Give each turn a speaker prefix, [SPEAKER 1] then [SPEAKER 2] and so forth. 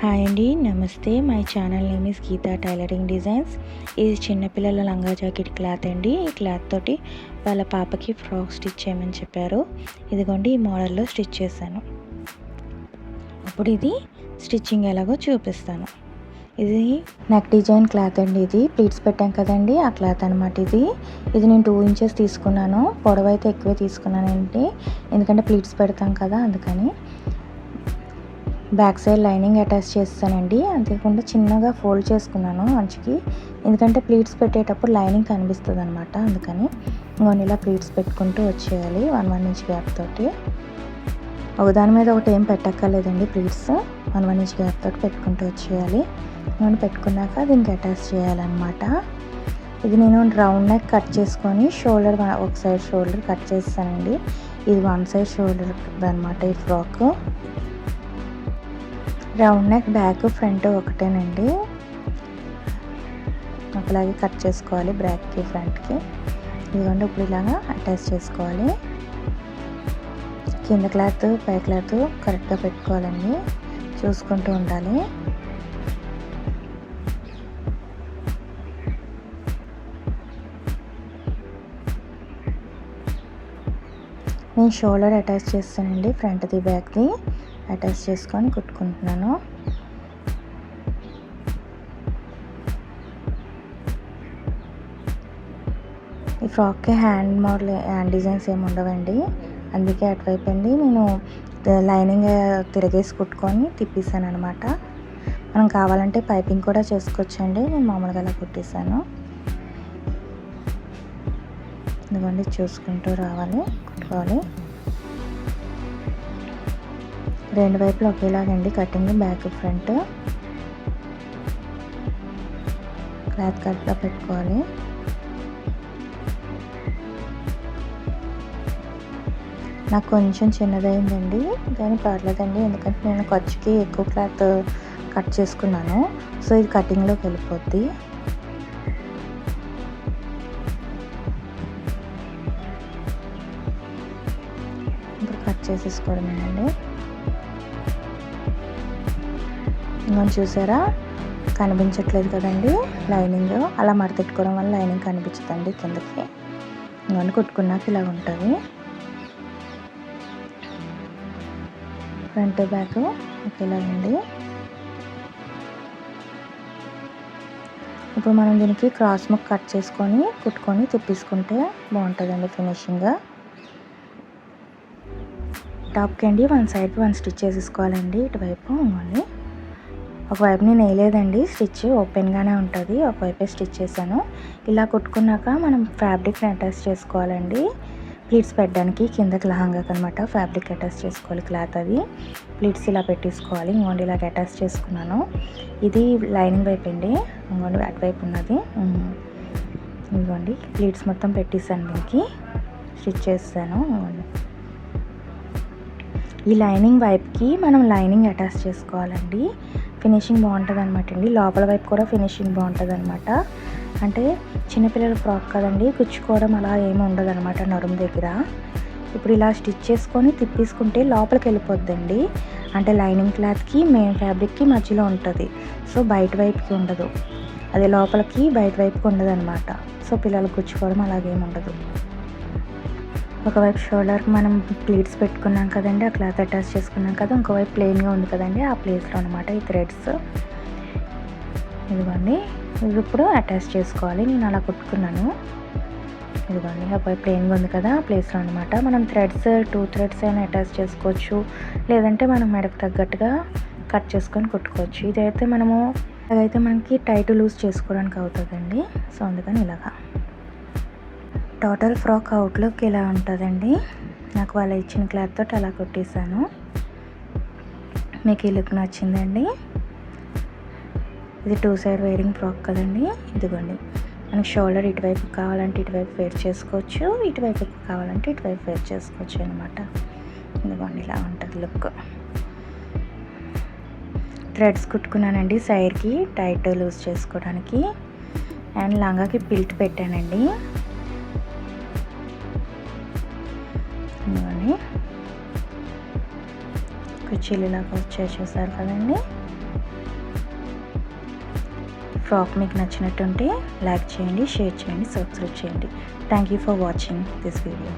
[SPEAKER 1] Hi అండి, నమస్తే. My channel name is Geeta tailoring designs. ఇది చిన్నపిల్లల లంగా జాకెట్ క్లాత్ అండి. ఈ క్లాత్ తోటి వాళ్ళ పాపకి ఫ్రాక్ స్టిచ్ చేయమని చెప్పారు. ఇదిగోండి ఈ మోడల్లో స్టిచ్ చేశాను. ఇప్పుడు ఇది స్టిచ్చింగ్ ఎలాగో చూపిస్తాను. ఇది నెక్ డిజైన్ క్లాత్ అండి. ఇది ప్లీట్స్ పెట్టాం కదండి, ఆ క్లాత్ అనమాట. ఇది నేను 2 ఇంచెస్ తీసుకున్నాను. పొడవు అయితే ఎక్కువే తీసుకున్నానండి, ఎందుకంటే ప్లీట్స్ పెడతాం కదా అందుకని. బ్యాక్ సైడ్ లైనింగ్ అటాచ్ చేస్తానండి. అంతేకాకుండా చిన్నగా ఫోల్డ్ చేసుకున్నాను అంచుకి, ఎందుకంటే ప్లీట్స్ పెట్టేటప్పుడు లైనింగ్ కనిపిస్తుంది అనమాట. అందుకని ఇలా ప్లీట్స్ పెట్టుకుంటూ వచ్చేయాలి 1 ఇంచ్ గ్యాప్ తోటి. ఒకదాని మీద ఒకటి ఏం పెట్టక్కర్లేదండి. ప్లీట్స్ 1 ఇంచ్ గ్యాప్ తోటి పెట్టుకుంటూ వచ్చేయాలి. పెట్టుకున్నాక దీనికి అటాచ్ చేయాలన్నమాట. ఇది నేను రౌండ్ నెక్ కట్ చేసుకొని షోల్డర్ ఒక సైడ్ షోల్డర్ కట్ చేస్తానండి. ఇది 1 సైడ్ షోల్డర్ అనమాట ఈ frock. Round neck back front ఒకటేనండి, ఒకలాగే కట్ చేసుకోవాలి బ్యాక్కి ఫ్రంట్కి. ఇదిగోండి ఇప్పుడు ఇలాగా అటాచ్ చేసుకోవాలి. కింద క్లాత్ పై క్లాత్ కరెక్ట్గా పెట్టుకోవాలండి, చూసుకుంటూ ఉండాలి. నేను షోల్డర్ అటాచ్ చేస్తానండి, ఫ్రంట్ది బ్యాక్ది అటాచ్ చేసుకొని కుట్టుకుంటున్నాను. ఈ ఫ్రాక్కి హ్యాండ్ డిజైన్స్ ఏమి ఉండవండి, అందుకే అటువైపు అండి నేను లైనింగ్ తిరిగేసి కుట్టుకొని తిప్పేసాను అనమాట. మనం కావాలంటే పైపింగ్ కూడా చేసుకోవచ్చండి, నేను మామూలుగా అలా కుట్టేసాను. ఇదిగోండి చూసుకుంటూ రావాలి, కుట్టుకోవాలి. 2 వైపులు ఒకేలాగండి కటింగ్, బ్యాక్ ఫ్రంట్. క్లాత్ కరెక్ట్గా పెట్టుకోవాలి. నాకు కొంచెం చిన్నదైందండి, కానీ పర్లేదండి, ఎందుకంటే నేను ఖర్చుకి ఎక్కువ క్లాత్ కట్ చేసుకున్నాను. సో ఇది కటింగ్లోకి వెళ్ళిపోద్ది. ఇప్పుడు కట్ చేసేసుకోవడమేనండి. మనం చూసారా కనిపించట్లేదు కదండి లైనింగ్, అలా మడతెట్టుకోవడం వల్ల లైనింగ్ కనిపించదండి కిందకి. ఇవన్నీ కుట్టుకున్నాక ఇలా ఉంటుంది. ఫ్రంట్ బ్యాక్ ఒకేలా ఉంది. ఇప్పుడు మనం దీనికి క్రాస్ ముక్ కట్ చేసుకొని కుట్టుకొని తిప్పేసుకుంటే బాగుంటుందండి ఫినిషింగ్. టాప్కి అండి 1 సైడ్ 1 స్టిచ్ చేసేసుకోవాలండి. ఇటువైపు ఇవ్వండి, ఒకవైపు నేను వేయలేదండి, స్టిచ్ ఓపెన్గానే ఉంటుంది, ఒకవైపే స్టిచ్ చేశాను. ఇలా కుట్టుకున్నాక మనం ఫ్యాబ్రిక్ని అటాచ్ చేసుకోవాలండి. ప్లీట్స్ పెట్టడానికి కిందకి లహంగాకి అనమాట ఫ్యాబ్రిక్ అటాచ్ చేసుకోవాలి. క్లాత్ అది ప్లీట్స్ ఇలా పెట్టేసుకోవాలి. ఇంకోండి ఇలాగ అటాచ్ చేసుకున్నాను. ఇది లైనింగ్ వైపు అండి, ఇంకోండి అటువైపు ఉన్నది. ఇదిగోండి ప్లీట్స్ మొత్తం పెట్టేసాను, దీనికి స్టిచ్ చేస్తాను. ఈ లైనింగ్ వైపుకి మనం లైనింగ్ అటాచ్ చేసుకోవాలండి, ఫినిషింగ్ బాగుంటుంది అనమాట అండి. లోపల వైపు కూడా ఫినిషింగ్ బాగుంటుంది అనమాట. అంటే చిన్నపిల్లల ఫ్రాక్ కదండి, కుచ్చుకోవడం అలా ఏమి ఉండదు అనమాట నడుము దగ్గర. ఇప్పుడు ఇలా స్టిచ్ చేసుకొని తిప్పేసుకుంటే లోపలికి వెళ్ళిపోద్దండి, అంటే లైనింగ్ క్లాత్కి మెయిన్ ఫ్యాబ్రిక్కి మధ్యలో ఉంటుంది. సో బయట వైపుకి ఉండదు, అది లోపలికి బయట వైపుకి ఉండదు అనమాట. సో పిల్లలు కుచ్చుకోవడం అలాగేమి ఉండదు. ఒకవైపు షోల్డర్కి మనం ప్లీట్స్ పెట్టుకున్నాం కదండి, ఆ క్లాత్ అటాచ్ చేసుకున్నాం కదా, ఇంకోవైపు ప్లెయిన్గా ఉంది కదండి, ఆ ప్లేస్లో అనమాట ఈ థ్రెడ్స్. ఇదిగోండి ఇవి ఇప్పుడు అటాచ్ చేసుకోవాలి. నేను అలా కుట్టుకున్నాను. ఇదిగోండి ఒకవైపు ప్లెయిన్గా ఉంది కదా, ఆ ప్లేస్లో అనమాట. మనం థ్రెడ్స్ 2 థ్రెడ్స్ అయినా అటాచ్ చేసుకోవచ్చు, లేదంటే మనం మెడకు తగ్గట్టుగా కట్ చేసుకొని కుట్టుకోవచ్చు. ఇదైతే మనకి టైట్ లూజ్ చేసుకోవడానికి అవుతుందండి. సో అందుకని ఇలాగా టోటల్ ఫ్రాక్ అవుట్లుక్ ఇలా ఉంటుందండి. నాకు వాళ్ళు ఇచ్చిన క్లాత్ తోటి అలా కుట్టేసాను. మీకు ఈ లుక్ నచ్చిందండి. ఇది 2 సైడ్ వేరింగ్ ఫ్రాక్ కదండి. ఇదిగోండి మనకి షోల్డర్ ఇటువైపు కావాలంటే ఇటువైపు వేర్ చేసుకోవచ్చు, ఇటువైపు కావాలంటే ఇటువైపు వేర్ చేసుకోవచ్చు అనమాట. ఇదిగోండి ఇలా ఉంటుంది లుక్. థ్రెడ్స్ కుట్టుకున్నానండి సైడ్కి టైట్ లూజ్ చేసుకోవడానికి. అండ్ లంగాకి పిల్ట్ పెట్టానండి. కుర్చీలు ఇలాగ వచ్చాయి చూసారు కదండి. ఫ్రాక్ మీకు నచ్చినట్టుంటే లైక్ చేయండి, షేర్ చేయండి, సబ్స్క్రైబ్ చేయండి. Thank you for watching this video.